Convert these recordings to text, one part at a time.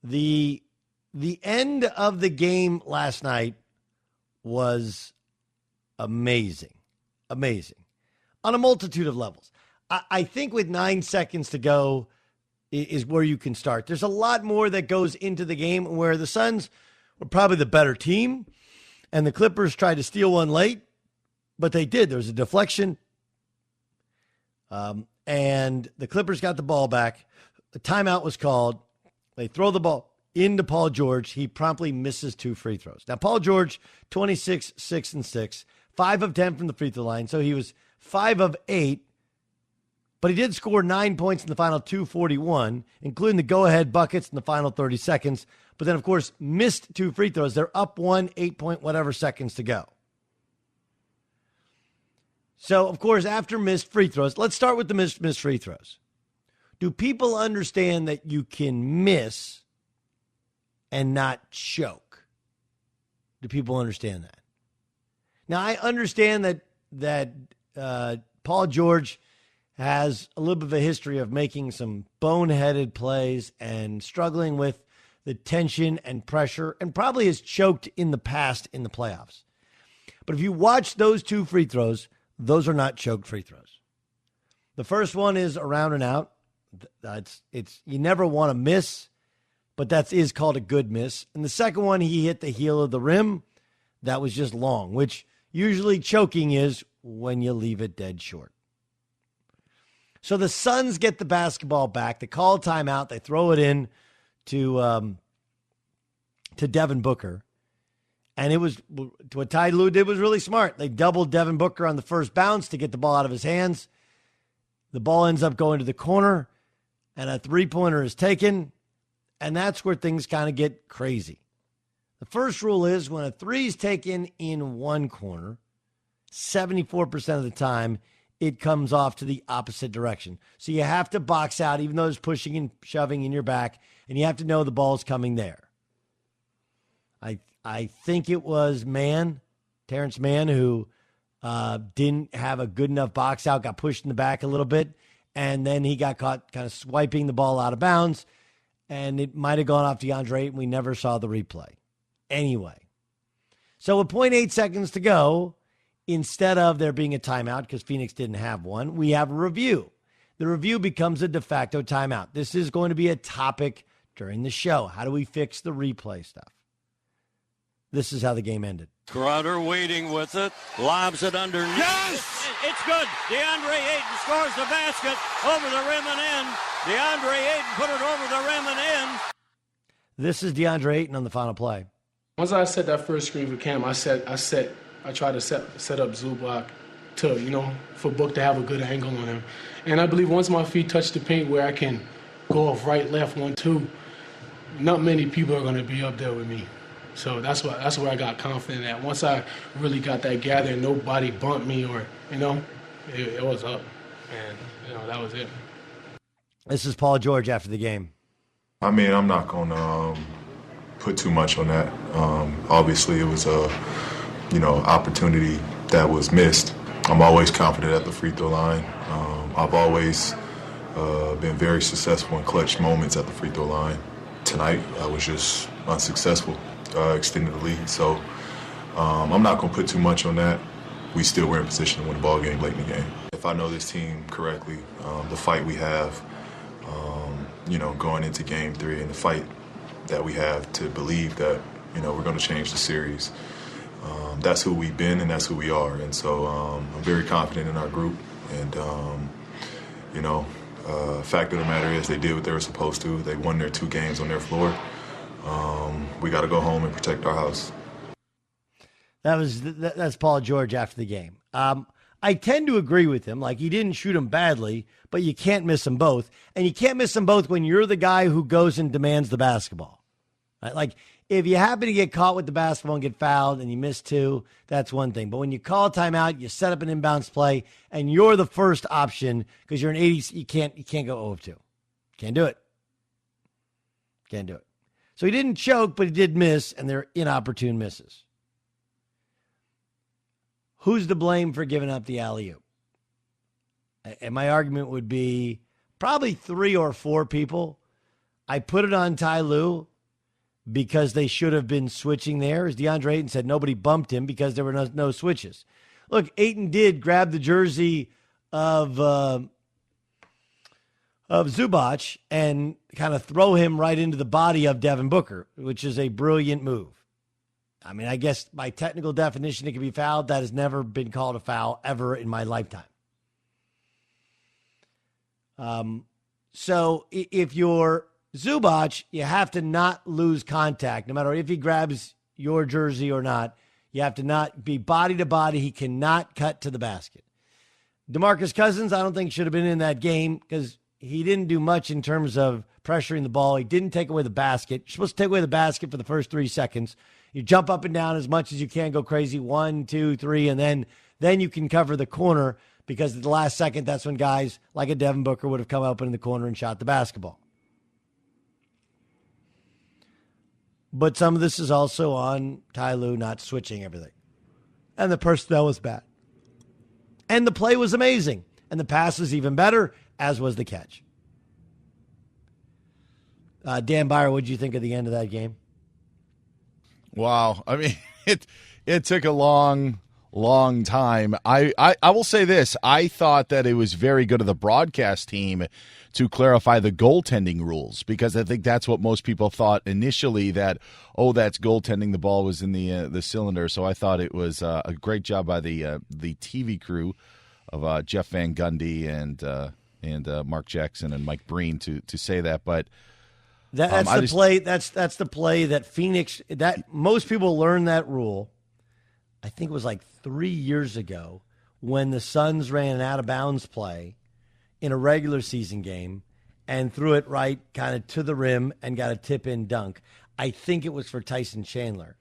The end of the game last night was amazing. Amazing. On a multitude of levels. I think with 9 seconds to go is where you can start. There's a lot more that goes into the game where the Suns were probably the better team, and the Clippers tried to steal one late, but they did. There was a deflection, and the Clippers got the ball back. The timeout was called. They throw the ball into Paul George. He promptly misses 2 free throws. Now, Paul George, 26, 6 and 6, 5 of 10 from the free throw line, so he was 5 of 8. But he did score 9 points in the final 2:41, including the go-ahead buckets in the final 30 seconds. But then, of course, missed 2 free throws. They're up 1, 8 whatever seconds to go. So, of course, after missed free throws, let's start with the missed free throws. Do people understand that you can miss and not choke? Do people understand that? Now, I understand that Paul George has a little bit of a history of making some boneheaded plays and struggling with the tension and pressure, and probably has choked in the past in the playoffs. But if you watch those 2 free throws, those are not choked free throws. The first one is around and out. It's you never want to miss, but that is called a good miss. And the second one, he hit the heel of the rim. That was just long, which usually choking is when you leave it dead short. So the Suns get the basketball back. They call a timeout. They throw it in to Devin Booker. And it was what Ty Lue did was really smart. They doubled Devin Booker on the first bounce to get the ball out of his hands. The ball ends up going to the corner, and a three-pointer is taken, and that's where things kind of get crazy. The first rule is when a three is taken in one corner, 74% of the time, it comes off to the opposite direction. So you have to box out, even though there's pushing and shoving in your back, and you have to know the ball's coming there. I think it was Terrence Mann, who didn't have a good enough box out, got pushed in the back a little bit, and then he got caught kind of swiping the ball out of bounds, and it might have gone off DeAndre Ayton. We never saw the replay. Anyway, so with 0.8 seconds to go, instead of there being a timeout, because Phoenix didn't have one, we have a review. The review becomes a de facto timeout. This is going to be a topic during the show. How do we fix the replay stuff? This is how the game ended. Crowder waiting with it, lobs it underneath. Yes! It's good. DeAndre Ayton scores the basket over the rim and in. DeAndre Ayton put it over the rim and in. This is DeAndre Ayton on the final play. Once I set that first screen for Cam, I tried to set up Zubac to, for Book to have a good angle on him. And I believe once my feet touch the paint where I can go off right, left, 1, 2, not many people are going to be up there with me. So that's where I got confident at. Once I really got that gather and nobody bumped me or, it was up. And, that was it. This is Paul George after the game. I mean, I'm not going to put too much on that. Obviously, it was a, opportunity that was missed. I'm always confident at the free throw line. I've always been very successful in clutch moments at the free throw line. Tonight, I was just unsuccessful, extended the lead. So I'm not going to put too much on that. We still were in position to win the ball game late in the game. If I know this team correctly, the fight we have, going into Game 3 and the fight that we have to believe that, we're going to change the series. That's who we've been and that's who we are. And so I'm very confident in our group. And, fact of the matter is they did what they were supposed to. They won their 2 games on their floor. We got to go home and protect our house. That's Paul George after the game. I tend to agree with him. Like, he didn't shoot them badly, but you can't miss them both. And you can't miss them both when you're the guy who goes and demands the basketball. Right? Like, if you happen to get caught with the basketball and get fouled and you miss 2, that's one thing. But when you call a timeout, you set up an inbounds play, and you're the first option because you're an 80, you can't go 0-2. Can't do it. Can't do it. So he didn't choke, but he did miss, and they're inopportune misses. Who's to blame for giving up the alley-oop? And my argument would be probably 3 or 4 people. I put it on Ty Lue. because they should have been switching there. As DeAndre Ayton said, nobody bumped him because there were no switches. Look, Ayton did grab the jersey of Zubac and kind of throw him right into the body of Devin Booker, which is a brilliant move. I mean, I guess by technical definition, it can be fouled. That has never been called a foul ever in my lifetime. So if you're Zubac, you have to not lose contact, no matter if he grabs your jersey or not. You have to not be body to body. He cannot cut to the basket. DeMarcus Cousins, I don't think should have been in that game because he didn't do much in terms of pressuring the ball. He didn't take away the basket. You're supposed to take away the basket for the first 3 seconds. You jump up and down as much as you can, go crazy, 1, 2, 3, and then you can cover the corner because at the last second, that's when guys like a Devin Booker would have come up in the corner and shot the basketball. But some of this is also on Ty Lue not switching everything. And the personnel was bad. And the play was amazing. And the pass was even better, as was the catch. Dan Byer, what did you think of the end of that game? Wow. I mean, it took a long time. I will say this. I thought that it was very good of the broadcast team to clarify the goaltending rules because I think that's what most people thought initially that, that's goaltending. The ball was in the cylinder. So I thought it was a great job by the TV crew of Jeff Van Gundy and Mark Jackson and Mike Breen to say that. But that's the play. That's the play that Phoenix. That most people learned that rule. I think it was like 3 years ago when the Suns ran an out of bounds play in a regular season game and threw it right kind of to the rim and got a tip in dunk. I think it was for Tyson Chandler,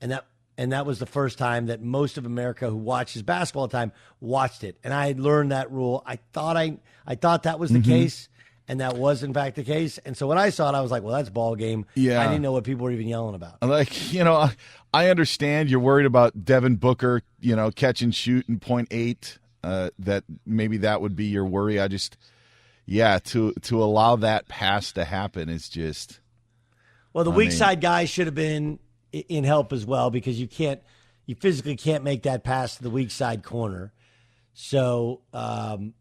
and that was the first time that most of America who watches basketball all the time watched it. And I had learned that rule. I thought that was the case. And that was, in fact, the case. And so when I saw it, I was like, well, that's ball game. Yeah. I didn't know what people were even yelling about. I understand you're worried about Devin Booker, catch and shoot in 0.8. That maybe that would be your worry. To allow that pass to happen is just. Well, the weak side guy should have been in help as well because you physically can't make that pass to the weak side corner. So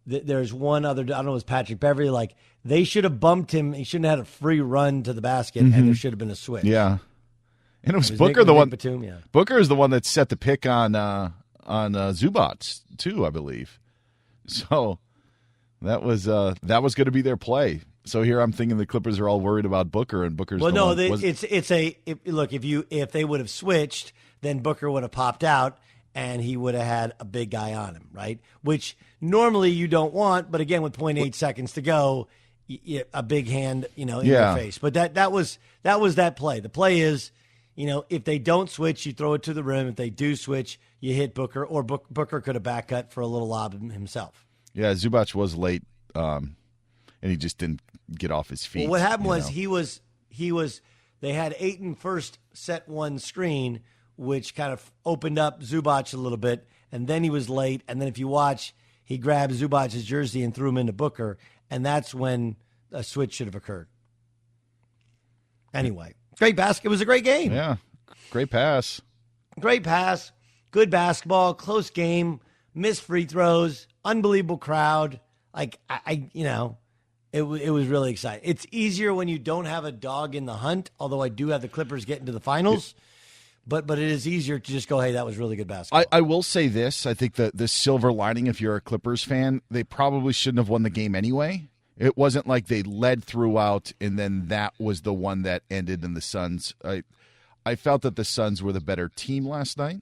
there's one other, I don't know, it was Patrick Beverly. Like they should have bumped him. He shouldn't have had a free run to the basket, and there should have been a switch. Yeah, and it was Booker the one. Batum, yeah. Booker is the one that set the pick on Zubac too, I believe. So that was going to be their play. So here I'm thinking the Clippers are all worried about Booker, and Booker's well, the no, one. If they would have switched, then Booker would have popped out. And he would have had a big guy on him, right? Which normally you don't want, but again, with 0.8 seconds to go, a big hand, in your face. But that was that play. The play is, if they don't switch, you throw it to the rim. If they do switch, you hit Booker, or Booker could have back cut for a little lob himself. Yeah, Zubac was late, and he just didn't get off his feet. Well, what happened was he was. They had Ayton first set one screen, which kind of opened up Zubac a little bit, and then he was late. And then if you watch, he grabbed Zubac's jersey and threw him into Booker, and that's when a switch should have occurred. Anyway, great basket. It was a great game. Yeah, great pass. Great pass. Good basketball. Close game. Missed free throws. Unbelievable crowd. Like, it was really exciting. It's easier when you don't have a dog in the hunt, although I do have the Clippers getting to the finals. But it is easier to just go, hey, that was really good basketball. I will say this. I think that the silver lining, if you're a Clippers fan, they probably shouldn't have won the game anyway. It wasn't like they led throughout, and then that was the one that ended in the Suns. I felt that the Suns were the better team last night.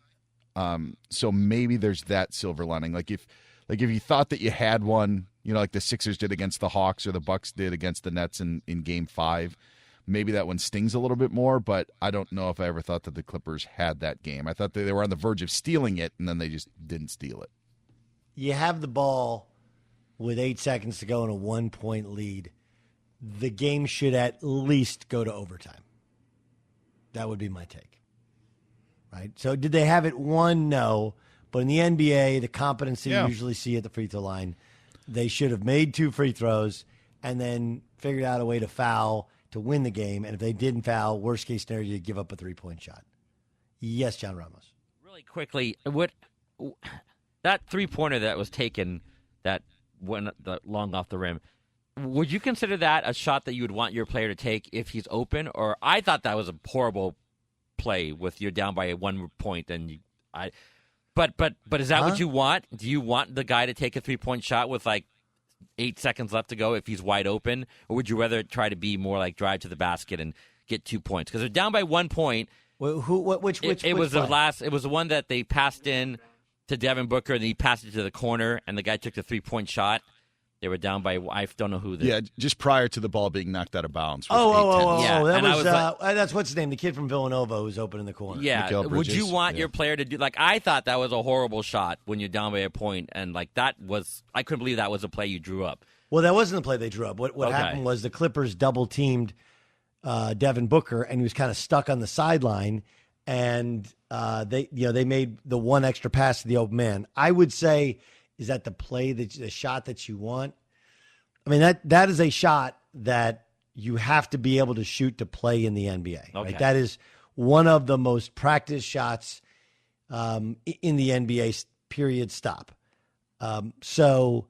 So maybe there's that silver lining. Like if you thought that you had one, like the Sixers did against the Hawks or the Bucks did against the Nets in Game 5, maybe that one stings a little bit more, but I don't know if I ever thought that the Clippers had that game. I thought they were on the verge of stealing it, and then they just didn't steal it. You have the ball with 8 seconds to go in a 1-point lead. The game should at least go to overtime. That would be my take. Right? So did they have it won? No. But in the NBA, the competency you usually see at the free throw line, they should have made 2 free throws and then figured out a way to foul to win the game. And if they didn't foul, worst case scenario, you give up a 3-point shot. Yes, John Ramos. Really quickly, that 3-pointer that was taken that went long off the rim, would you consider that a shot that you would want your player to take if he's open? Or I thought that was a horrible play with you're down by 1 point and but is that what you want? Do you want the guy to take a 3-point shot with like 8 seconds left to go if he's wide open, or would you rather try to be more like drive to the basket and get 2 points? Because they're down by 1 point. Which it was the last. It was the one that they passed in to Devin Booker, and he passed it to the corner, and the guy took the 3-point shot. They were down by, I don't know who. Just prior to the ball being knocked out of bounds. Yeah. That was that's what's his name, the kid from Villanova who's open in the corner. Yeah, would you want your player to do, like, I thought that was a horrible shot when you're down by a point, and like that was, I couldn't believe that was a play you drew up. Well, that wasn't the play they drew up. What happened was the Clippers double teamed Devin Booker, and he was kind of stuck on the sideline, and they made the one extra pass to the open man. I would say, is that the shot that you want? I mean, that is a shot that you have to be able to shoot to play in the NBA. Okay. Right? That is one of the most practiced shots in the NBA, period, stop. So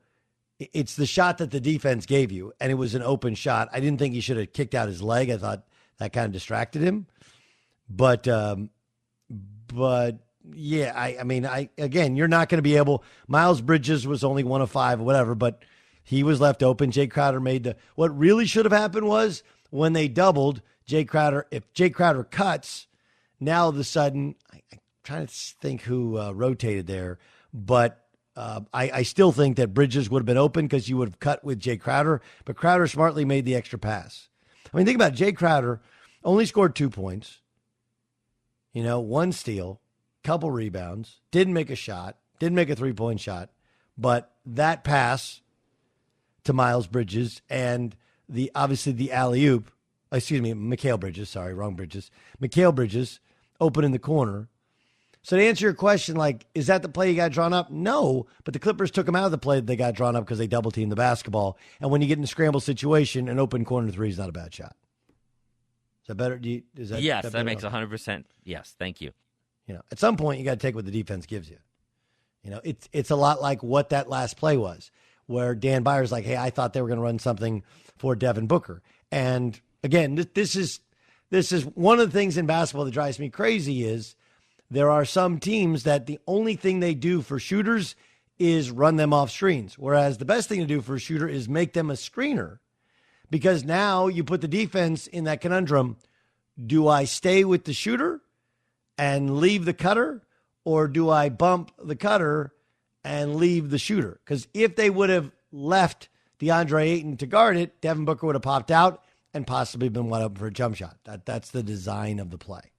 it's the shot that the defense gave you, and it was an open shot. I didn't think he should have kicked out his leg. I thought that kind of distracted him. But yeah, I mean, again, you're not going to be able. Miles Bridges was only 1 of 5 or whatever, but he was left open. Jay Crowder made what really should have happened was when they doubled Jay Crowder. If Jay Crowder cuts, now all of a sudden, I'm trying to think who rotated there, but I still think that Bridges would have been open because you would have cut with Jay Crowder, but Crowder smartly made the extra pass. I mean, think about it. Jay Crowder only scored 2 points, 1 steal, couple rebounds, didn't make a shot, didn't make a 3-point shot, but that pass to Miles Bridges and obviously the alley-oop, Mikal Bridges, sorry, wrong Bridges. Mikal Bridges open in the corner. So to answer your question, like, is that the play you got drawn up? No, but the Clippers took him out of the play that they got drawn up because they double-teamed the basketball. And when you get in a scramble situation, an open corner 3 is not a bad shot. Is that better? Yes, that makes 100%. Yes, thank you. At some point, you got to take what the defense gives you. It's a lot like what that last play was, where Dan Byers like, hey, I thought they were going to run something for Devin Booker. And again, this is one of the things in basketball that drives me crazy is there are some teams that the only thing they do for shooters is run them off screens, whereas the best thing to do for a shooter is make them a screener, because now you put the defense in that conundrum. Do I stay with the shooter and leave the cutter, or do I bump the cutter and leave the shooter? Because if they would have left DeAndre Ayton to guard it, Devin Booker would have popped out and possibly been wide open for a jump shot. That's the design of the play.